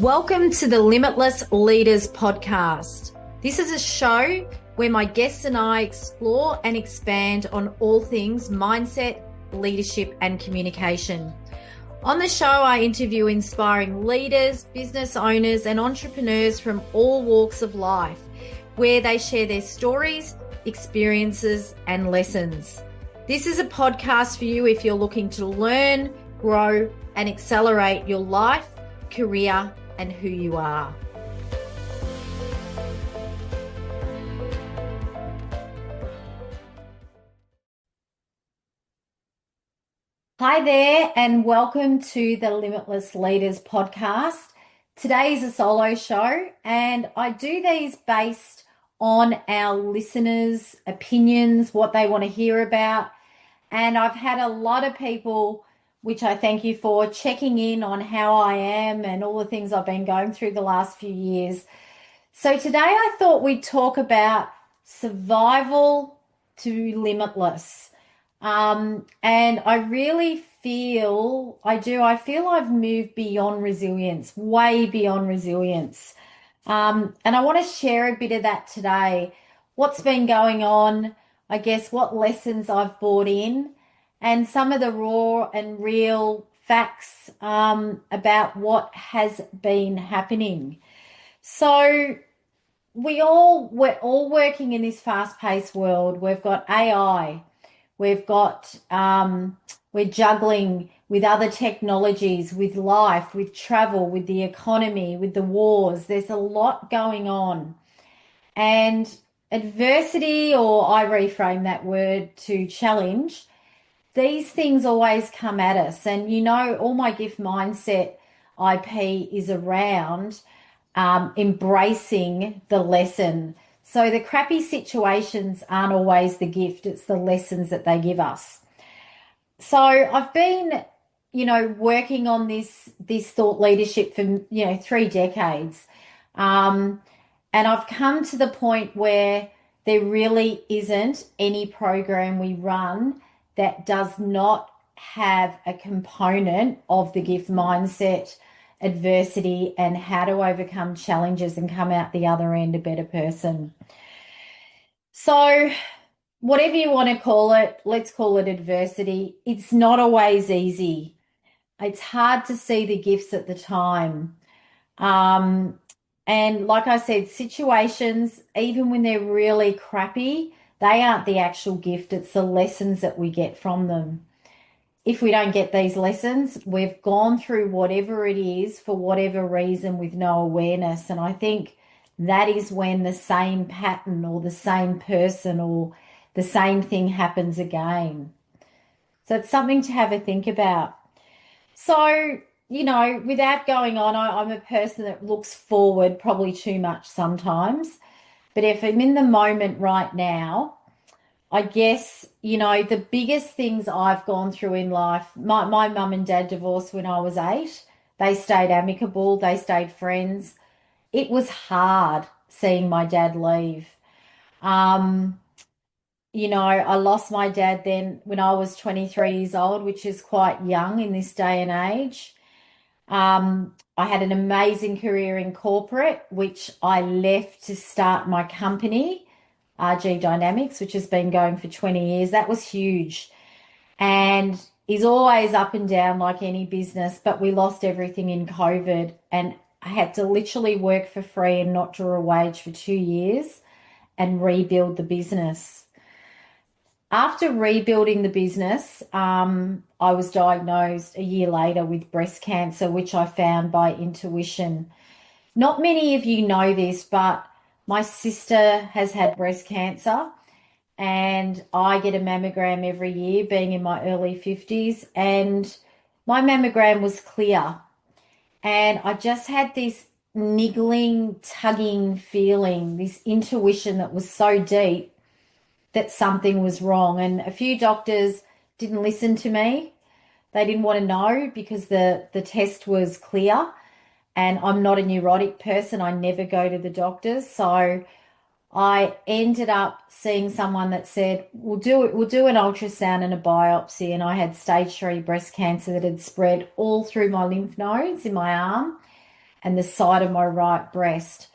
Welcome to the Limitless Leaders podcast. This is a show where my guests and I explore and expand on all things mindset, leadership, and communication. On the show, I interview inspiring leaders, business owners, and entrepreneurs from all walks of life, where they share their stories, experiences, and lessons. This is a podcast for you if you're looking to learn, grow, and accelerate your life, career, and who you are. Hi there, and welcome to the Limitless Leaders podcast. Today is a solo show, and I do these based on our listeners' opinions, what they want to hear about. And I've had a lot of people, which I thank you for, checking in on how I am and all the things I've been going through the last few years. So today I thought we'd talk about survival to limitless. And I really feel I've moved beyond resilience, way beyond resilience. And I want to share a bit of that today. What's been going on, I guess, what lessons I've brought in, and some of the raw and real facts about what has been happening. So we're all working in this fast-paced world. We've got AI. We've got we're juggling with other technologies, with life, with travel, with the economy, with the wars. There's a lot going on. And adversity, or I reframe that word to challenge, these things always come at us. And all my gift mindset IP is around embracing the lesson. So the crappy situations aren't always the gift, it's the lessons that they give us. So I've been, working on this thought leadership for, 3 decades. And I've come to the point where there really isn't any program we run that does not have a component of the gift mindset, adversity, and how to overcome challenges and come out the other end a better person. So whatever you want to call it, let's call it adversity. It's not always easy. It's hard to see the gifts at the time. And like I said, situations, even when they're really crappy, they aren't the actual gift. It's the lessons that we get from them. If we don't get these lessons, we've gone through whatever it is for whatever reason with no awareness. And I think that is when the same pattern or the same person or the same thing happens again. So it's something to have a think about. So, without going on, I'm a person that looks forward probably too much sometimes. But if I'm in the moment right now, I guess, the biggest things I've gone through in life, my mum and dad divorced when I was 8. They stayed amicable. They stayed friends. It was hard seeing my dad leave. I lost my dad then when I was 23 years old, which is quite young in this day and age. I had an amazing career in corporate, which I left to start my company, RG Dynamics, which has been going for 20 years. That was huge and is always up and down like any business, but we lost everything in COVID and I had to literally work for free and not draw a wage for 2 years and rebuild the business. After rebuilding the business, I was diagnosed a year later with breast cancer, which I found by intuition. Not many of you know this, but my sister has had breast cancer and I get a mammogram every year, being in my early 50s, and my mammogram was clear. And I just had this niggling, tugging feeling, this intuition that was so deep that something was wrong. And a few doctors didn't listen to me. They didn't want to know because the test was clear. And I'm not a neurotic person. I never go to the doctors. So I ended up seeing someone that said, we'll do an ultrasound and a biopsy. And I had stage 3 breast cancer that had spread all through my lymph nodes in my arm. and the side of my right breast.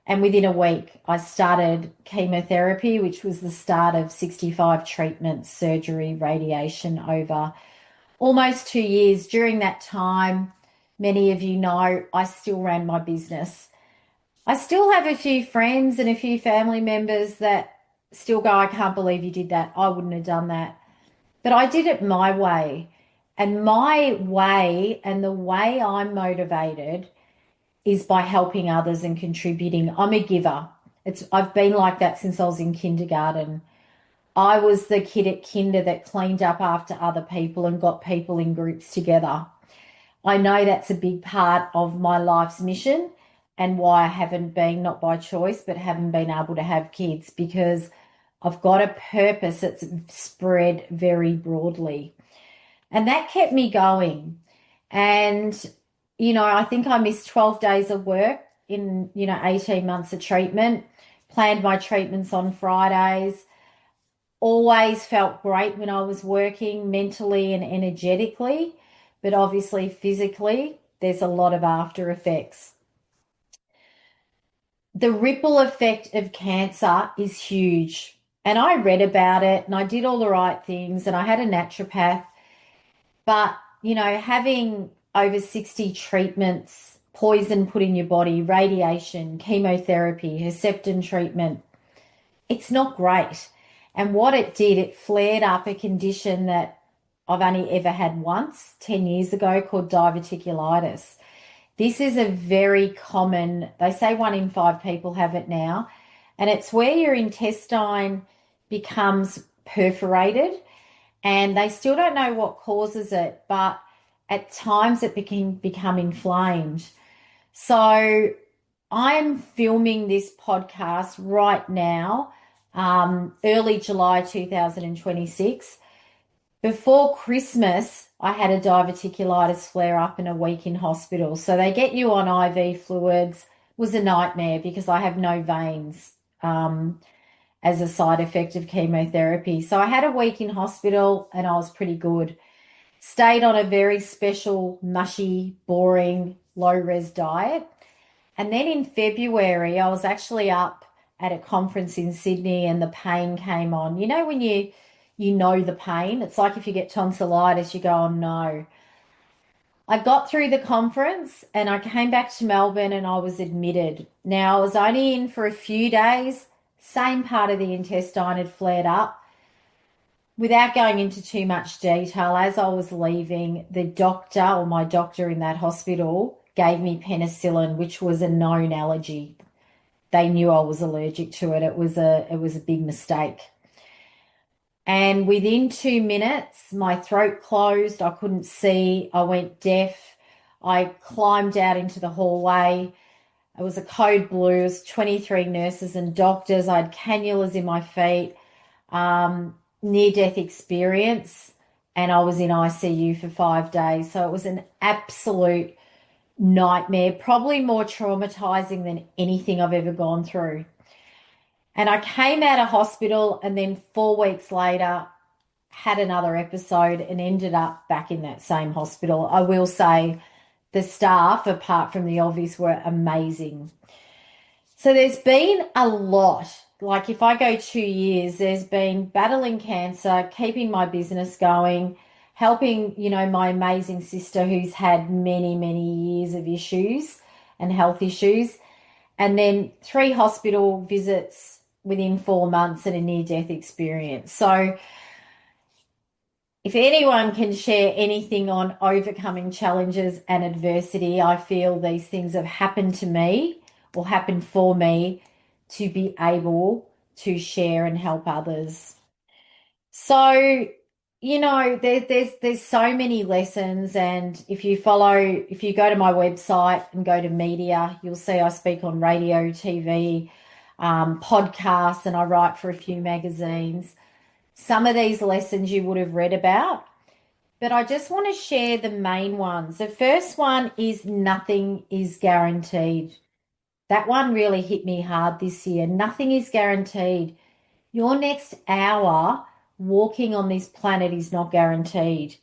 And within a week, I started chemotherapy, which was the start of 65 treatments, surgery, radiation over almost 2 years. During that time, many of you know, I still ran my business. I still have a few friends and a few family members that still go, I can't believe you did that. I wouldn't have done that. But I did it my way. And my way and the way I'm motivated is by helping others and contributing. I'm a giver. I've been like that since I was in kindergarten. I was the kid at kinder that cleaned up after other people and got people in groups together. I know that's a big part of my life's mission and why I haven't been, not by choice, but haven't been able to have kids, because I've got a purpose that's spread very broadly. And that kept me going. And, I think I missed 12 days of work in, 18 months of treatment, planned my treatments on Fridays, always felt great when I was working mentally and energetically, but obviously physically, there's a lot of after effects. The ripple effect of cancer is huge. And I read about it and I did all the right things and I had a naturopath. But, having over 60 treatments, poison put in your body, radiation, chemotherapy, Herceptin treatment, it's not great. And what it did, it flared up a condition that I've only ever had once 10 years ago called diverticulitis. This is a very common, they say 1 in 5 people have it now, and it's where your intestine becomes perforated and they still don't know what causes it, but at times it can become inflamed. So I'm filming this podcast right now, early July 2026. Before Christmas, I had a diverticulitis flare up in a week in hospital. So they get you on IV fluids. It was a nightmare because I have no veins as a side effect of chemotherapy. So I had a week in hospital and I was pretty good. Stayed on a very special, mushy, boring, low-res diet. And then in February, I was actually up at a conference in Sydney and the pain came on. You know when you know the pain? It's like if you get tonsillitis, you go, oh no. I got through the conference and I came back to Melbourne and I was admitted. Now, I was only in for a few days. Same part of the intestine had flared up. Without going into too much detail, as I was leaving, the doctor or my doctor in that hospital gave me penicillin, which was a known allergy. They knew I was allergic to it. It was a big mistake. And within 2 minutes, my throat closed. I couldn't see. I went deaf. I climbed out into the hallway. It was a code blue. It was 23 nurses and doctors. I had cannulas in my feet. Near-death experience. And I was in ICU for 5 days. So it was an absolute nightmare, probably more traumatizing than anything I've ever gone through. And I came out of hospital and then 4 weeks later had another episode and ended up back in that same hospital. I will say the staff, apart from the obvious, were amazing. So there's been a lot. Like if I go 2 years, there's been battling cancer, keeping my business going, helping, my amazing sister who's had many, many years of issues and health issues, and then 3 hospital visits within 4 months and a near-death experience. So if anyone can share anything on overcoming challenges and adversity, I feel these things have happened to me or happened for me to be able to share and help others. So, there's so many lessons, and if you go to my website and go to media, you'll see I speak on radio, TV, podcasts, and I write for a few magazines. Some of these lessons you would have read about, but I just want to share the main ones. The first one is nothing is guaranteed. That one really hit me hard this year. Nothing is guaranteed. Your next hour walking on this planet is not guaranteed.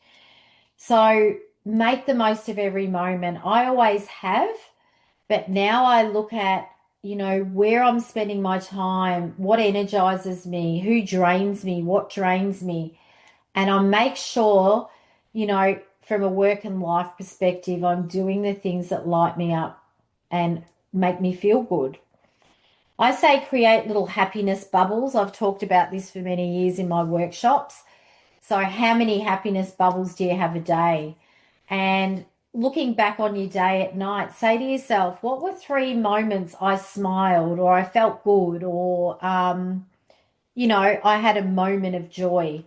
So make the most of every moment. I always have. But now I look at, where I'm spending my time, what energizes me, who drains me, what drains me. And I make sure, from a work and life perspective, I'm doing the things that light me up and make me feel good. I say create little happiness bubbles. I've talked about this for many years in my workshops. So, how many happiness bubbles do you have a day? And looking back on your day at night, say to yourself, what were three moments I smiled or I felt good or, I had a moment of joy?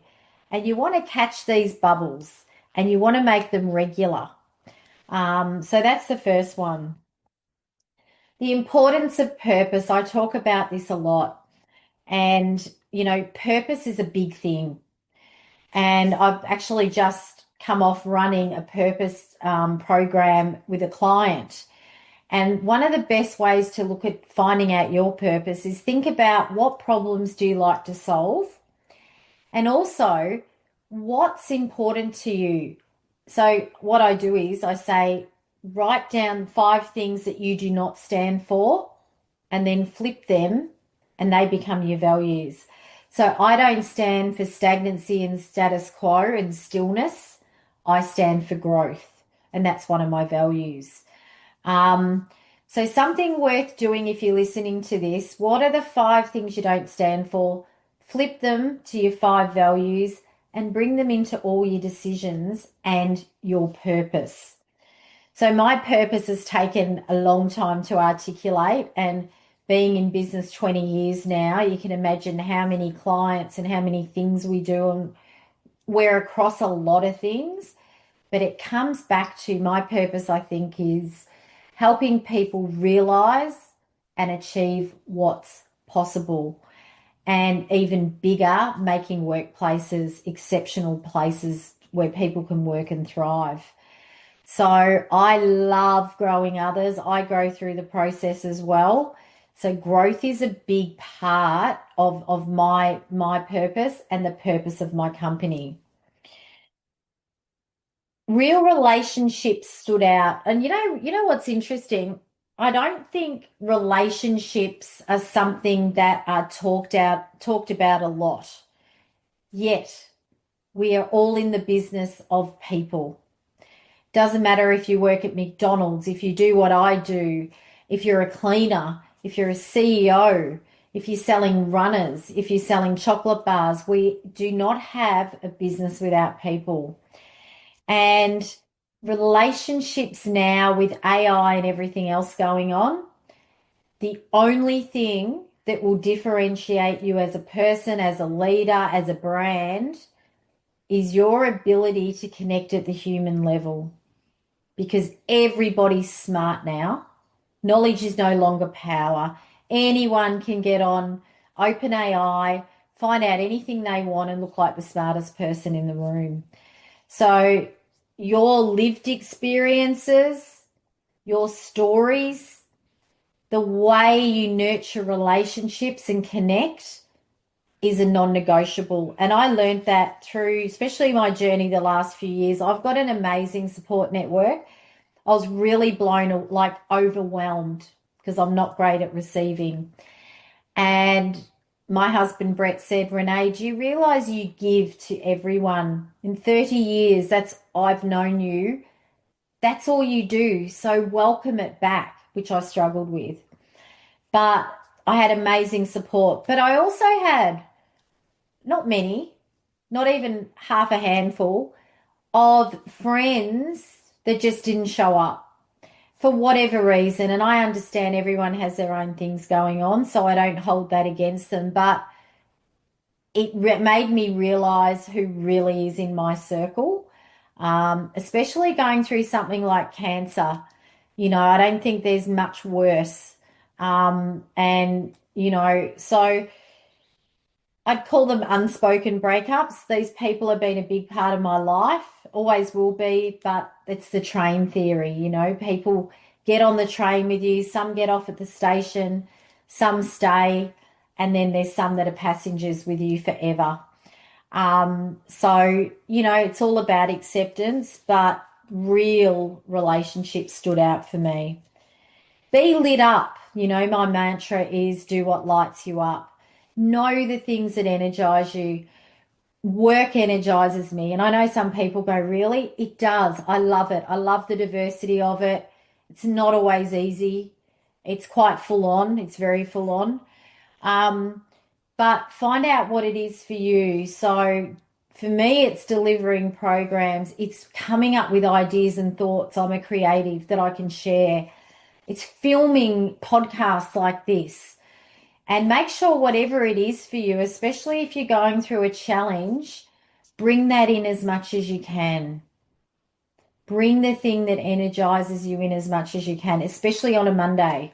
And you want to catch these bubbles and you want to make them regular. So that's the first one. The importance of purpose. I talk about this a lot. And, purpose is a big thing. And I've actually just come off running a purpose program with a client. And one of the best ways to look at finding out your purpose is think about what problems do you like to solve? And also, what's important to you? So, what I do is I say, write down 5 things that you do not stand for, and then flip them, and they become your values. So, I don't stand for stagnancy and status quo and stillness. I stand for growth, and that's one of my values. Um, so, something worth doing if you're listening to this, what are the 5 things you don't stand for? Flip them to your 5 values and bring them into all your decisions and your purpose. So, my purpose has taken a long time to articulate, and being in business 20 years now, you can imagine how many clients and how many things we do, and we're across a lot of things. But it comes back to my purpose, I think, is helping people realize and achieve what's possible. And even bigger, making workplaces exceptional places where people can work and thrive. So I love growing others. I grow through the process as well. So growth is a big part of my purpose and the purpose of my company. Real relationships stood out. And you know what's interesting? I don't think relationships are something that are talked about a lot. Yet we are all in the business of people. Doesn't matter if you work at McDonald's, if you do what I do, if you're a cleaner, if you're a CEO, if you're selling runners, if you're selling chocolate bars, we do not have a business without people. And relationships now with AI and everything else going on, the only thing that will differentiate you as a person, as a leader, as a brand is your ability to connect at the human level, because everybody's smart now. Knowledge is no longer power. Anyone can get on OpenAI, find out anything they want, and look like the smartest person in the room. So, your lived experiences, your stories, the way you nurture relationships and connect is a non-negotiable. And I learned that through, especially my journey the last few years. I've got an amazing support network. I was really blown, like overwhelmed, because I'm not great at receiving. And my husband Brett said, Renee, do you realize you give to everyone? In 30 years, that's I've known you. That's all you do. So welcome it back, which I struggled with. But I had amazing support. But I also had not many, not even half a handful of friends that just didn't show up for whatever reason. And I understand everyone has their own things going on, so I don't hold that against them. But it made me realize who really is in my circle, especially going through something like cancer. I don't think there's much worse. So I'd call them unspoken breakups. These people have been a big part of my life, always will be, but it's the train theory. People get on the train with you, some get off at the station, some stay, and then there's some that are passengers with you forever. It's all about acceptance, but real relationships stood out for me. Be lit up. My mantra is do what lights you up. Know the things that energize you. Work energizes me. And I know some people go, really? It does. I love it. I love the diversity of it. It's not always easy. It's quite full on. It's very full on. Um, but find out what it is for you. So for me, it's delivering programs. It's coming up with ideas and thoughts. I'm a creative that I can share. It's filming podcasts like this. And make sure whatever it is for you, especially if you're going through a challenge, bring that in as much as you can. Bring the thing that energizes you in as much as you can, especially on a Monday.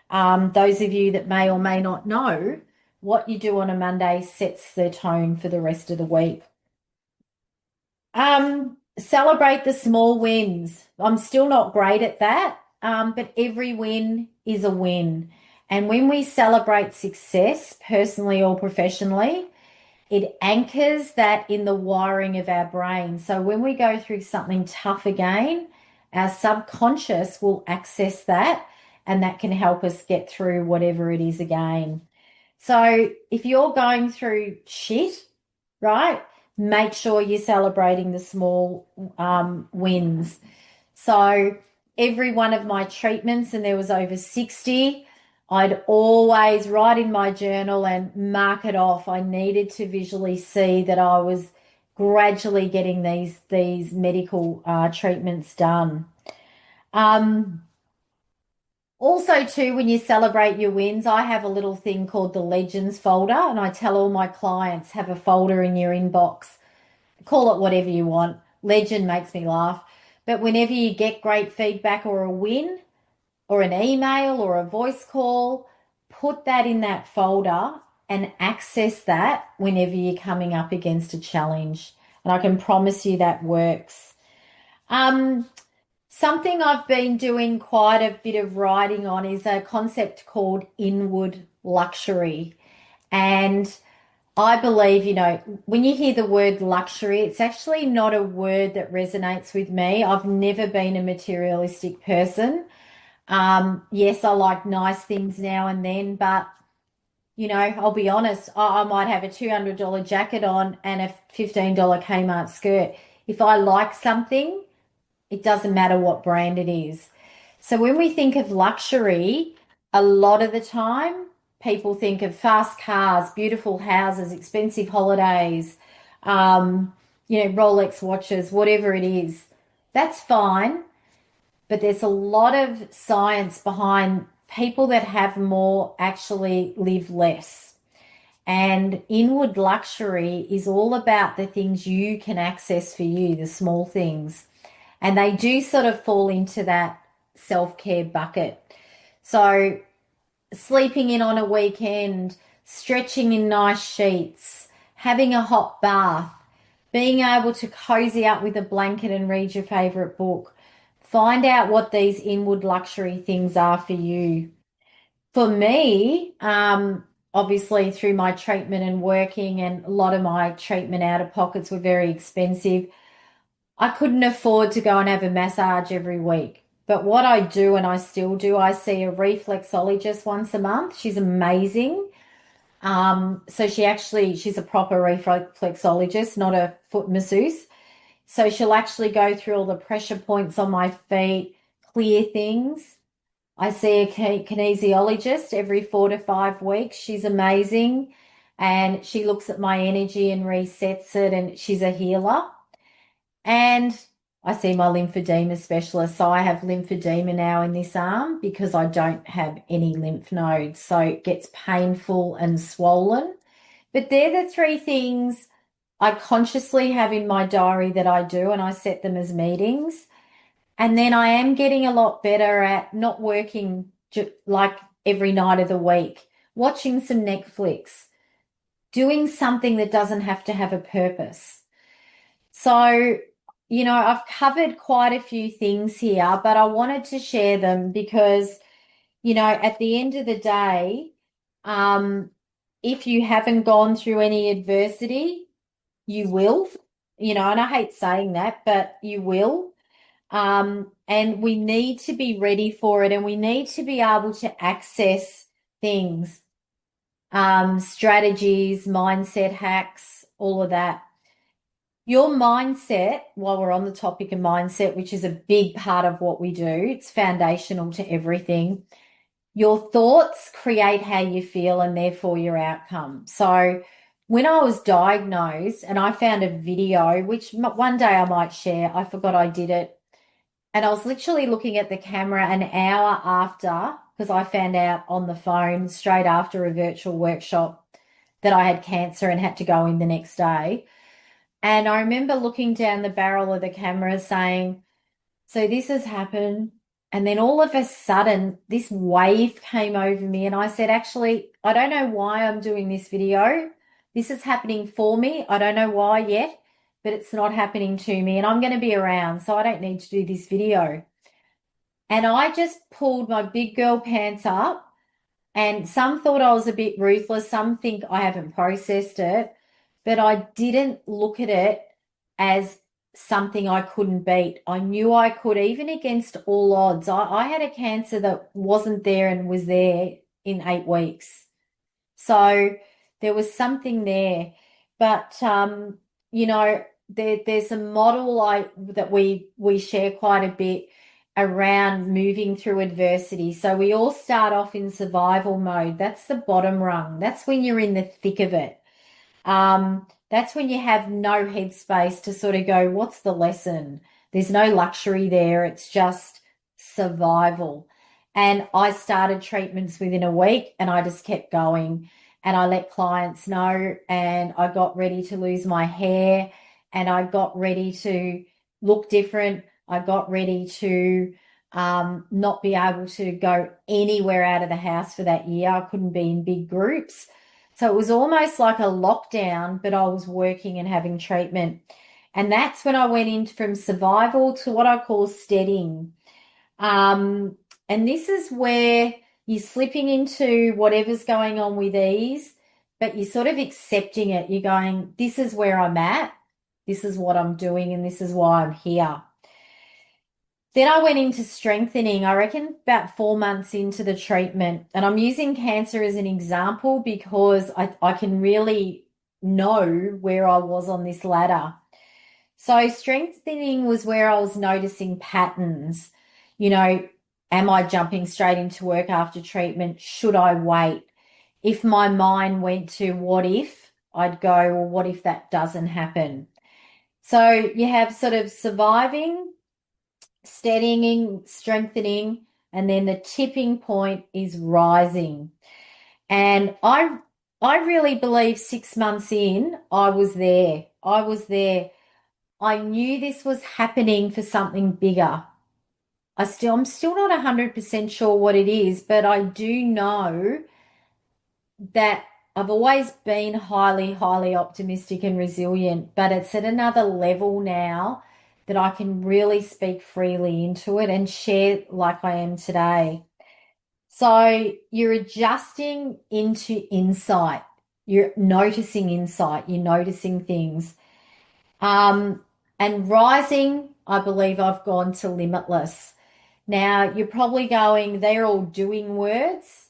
Those of you that may or may not know, what you do on a Monday sets the tone for the rest of the week. Celebrate the small wins. I'm still not great at that, but every win is a win. And when we celebrate success, personally or professionally, it anchors that in the wiring of our brain. So when we go through something tough again, our subconscious will access that, and that can help us get through whatever it is again. So if you're going through shit, right, make sure you're celebrating the small wins. So every one of my treatments, and there was over 60, I'd always write in my journal and mark it off. I needed to visually see that I was gradually getting these medical treatments done. Also, too, when you celebrate your wins, I have a little thing called the Legends folder, and I tell all my clients, have a folder in your inbox. Call it whatever you want. Legend makes me laugh. But whenever you get great feedback or a win, or an email or a voice call, put that in that folder and access that whenever you're coming up against a challenge. And I can promise you that works. Something I've been doing quite a bit of writing on is a concept called inward luxury. And I believe, when you hear the word luxury, it's actually not a word that resonates with me. I've never been a materialistic person. Yes, I like nice things now and then, but I'll be honest, I might have a $200 jacket on and a $15 Kmart skirt. If I like something, it doesn't matter what brand it is. So when we think of luxury, a lot of the time people think of fast cars, beautiful houses, expensive holidays, Rolex watches, whatever it is. That's fine. But there's a lot of science behind people that have more actually live less. And inward luxury is all about the things you can access for you, the small things. And they do sort of fall into that self-care bucket. So sleeping in on a weekend, stretching in nice sheets, having a hot bath, being able to cozy up with a blanket and read your favorite book. Find out what these inward luxury things are for you. For me, obviously through my treatment and working, and a lot of my treatment out of pockets were very expensive. I couldn't afford to go and have a massage every week. But what I do, and I still do, I see a reflexologist once a month. She's amazing. So she's a proper reflexologist, not a foot masseuse. So she'll actually go through all the pressure points on my feet, clear things. I see a kinesiologist every 4 to 5 weeks. She's amazing. And she looks at my energy and resets it, and she's a healer. And I see my lymphedema specialist. So I have lymphedema now in this arm because I don't have any lymph nodes. So it gets painful and swollen. But they're the three things I consciously have in my diary that I do, and I set them as meetings. And then I am getting a lot better at not working like every night of the week, watching some Netflix, doing something that doesn't have to have a purpose. So, I've covered quite a few things here, but I wanted to share them because, at the end of the day, if you haven't gone through any adversity, you will, and I hate saying that, but you will. And we need to be ready for it, and we need to be able to access things, strategies, mindset hacks, all of that. Your mindset, while we're on the topic of mindset, which is a big part of what we do, it's foundational to everything. Your thoughts create how you feel and therefore your outcome. So when I was diagnosed and I found a video, which one day I might share, I forgot I did it. And I was literally looking at the camera an hour after, because I found out on the phone straight after a virtual workshop that I had cancer and had to go in the next day. And I remember looking down the barrel of the camera saying, so this has happened. And then all of a sudden, this wave came over me. And I said, actually, I don't know why I'm doing this video. This is happening for me. I don't know why yet, but it's not happening to me. And I'm going to be around, so I don't need to do this video. And I just pulled my big girl pants up. And some thought I was a bit ruthless. Some think I haven't processed it. But I didn't look at it as something I couldn't beat. I knew I could, even against all odds. I had a cancer that wasn't there and was there in 8 weeks. So there was something there. But there's a model that we share quite a bit around moving through adversity. So we all start off in survival mode. That's the bottom rung. That's when you're in the thick of it. That's when you have no headspace to sort of go, what's the lesson? There's no luxury there. It's just survival. And I started treatments within a week and I just kept going and I let clients know, and I got ready to lose my hair and I got ready to look different. I got ready to not be able to go anywhere out of the house for that year. I couldn't be in big groups. So it was almost like a lockdown, but I was working and having treatment. And that's when I went in from survival to what I call steadying. And this is where you're slipping into whatever's going on with ease, but you're sort of accepting it. You're going, this is where I'm at, this is what I'm doing, and this is why I'm here. Then I went into strengthening, I reckon about 4 months into the treatment. And I'm using cancer as an example because I can really know where I was on this ladder. So strengthening was where I was noticing patterns. Am I jumping straight into work after treatment? Should I wait? If my mind went to what if, I'd go, well, what if that doesn't happen? So you have sort of surviving, steadying, strengthening, and then the tipping point is rising. And I really believe 6 months in, I was there. I was there. I knew this was happening for something bigger. I'm still not 100% sure what it is, but I do know that I've always been highly, highly optimistic and resilient, but it's at another level now that I can really speak freely into it and share like I am today. So you're adjusting into insight. You're noticing insight. You're noticing things. Um, and rising, I believe I've gone to limitless. Now you're probably going, they're all doing words: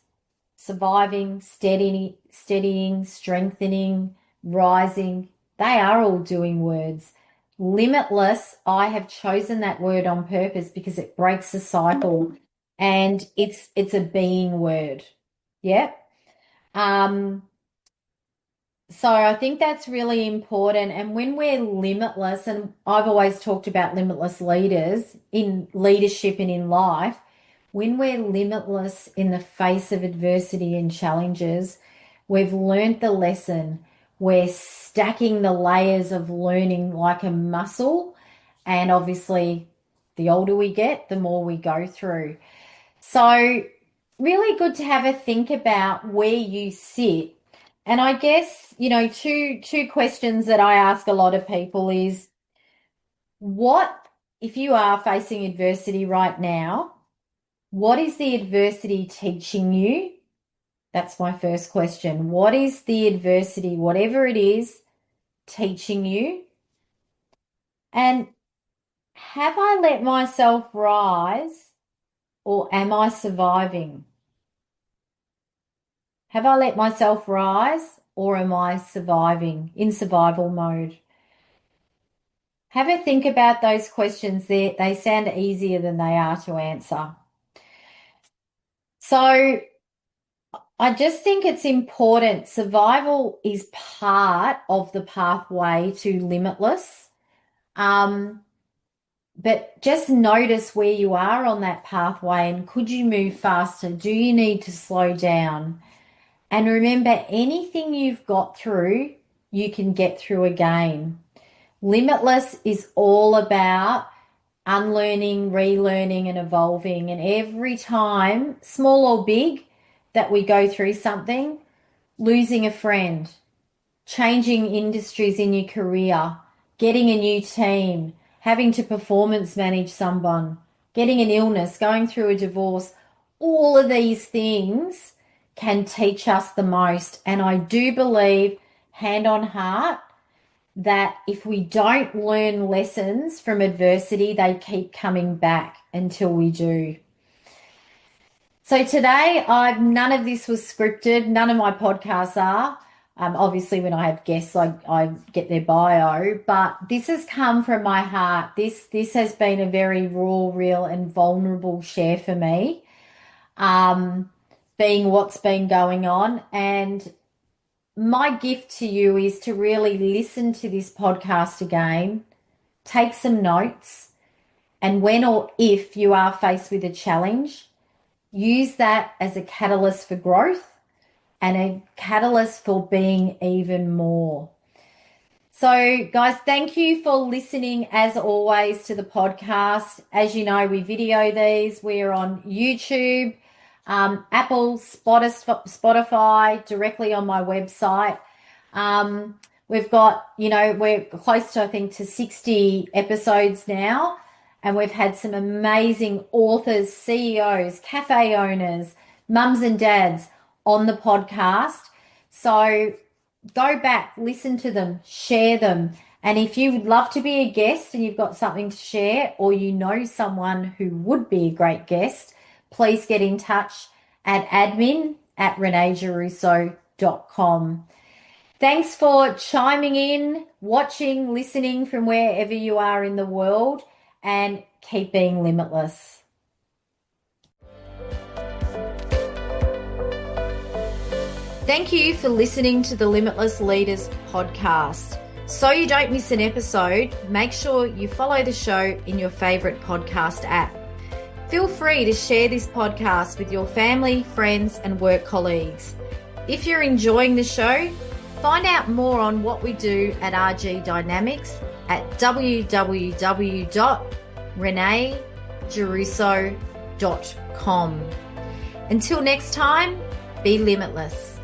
surviving, steadying, strengthening, rising. They are all doing words. Limitless, I have chosen that word on purpose because it breaks the cycle and it's a being word. Yep. So I think that's really important. And when we're limitless, and I've always talked about limitless leaders in leadership and in life, when we're limitless in the face of adversity and challenges, we've learned the lesson. We're stacking the layers of learning like a muscle. And obviously, the older we get, the more we go through. So, really good to have a think about where you sit. And I guess, two questions that I ask a lot of people is, what, if you are facing adversity right now, what is the adversity teaching you? That's my first question. What is the adversity, whatever it is, teaching you? And Have I let myself rise or am I surviving? Have I let myself rise or am I surviving in survival mode? Have a think about those questions. They sound easier than they are to answer. So I just think it's important. Survival is part of the pathway to limitless. Um, but just notice where you are on that pathway and could you move faster? Do you need to slow down? And remember, anything you've got through, you can get through again. Limitless is all about unlearning, relearning, and evolving. And every time, small or big, that we go through something, losing a friend, changing industries in your career, getting a new team, having to performance manage someone, getting an illness, going through a divorce, all of these things can teach us the most. And I do believe, hand on heart, that if we don't learn lessons from adversity, they keep coming back until we do. So today, none of this was scripted. None of my podcasts are. Obviously, when I have guests, I get their bio, but this has come from my heart. This has been a very raw, real, and vulnerable share for me, being what's been going on. And my gift to you is to really listen to this podcast again, take some notes, and when or if you are faced with a challenge, use that as a catalyst for growth and a catalyst for being even more. So, guys, thank you for listening as always to the podcast. As you know, we video these. We're on YouTube, Apple, Spotify, directly on my website. We've got, we're close to, I think, to 60 episodes now. And we've had some amazing authors, CEOs, cafe owners, mums and dads on the podcast. So go back, listen to them, share them. And if you would love to be a guest and you've got something to share or you know someone who would be a great guest, please get in touch at admin@reneegiarrusso.com. Thanks for chiming in, watching, listening from wherever you are in the world, and keep being limitless. Thank you for listening to the Limitless Leaders podcast. So you don't miss an episode, make sure you follow the show in your favorite podcast app. Feel free to share this podcast with your family, friends, and work colleagues. If you're enjoying the show, find out more on what we do at RG Dynamics at www.reneegiarrusso.com. Until next time, be limitless.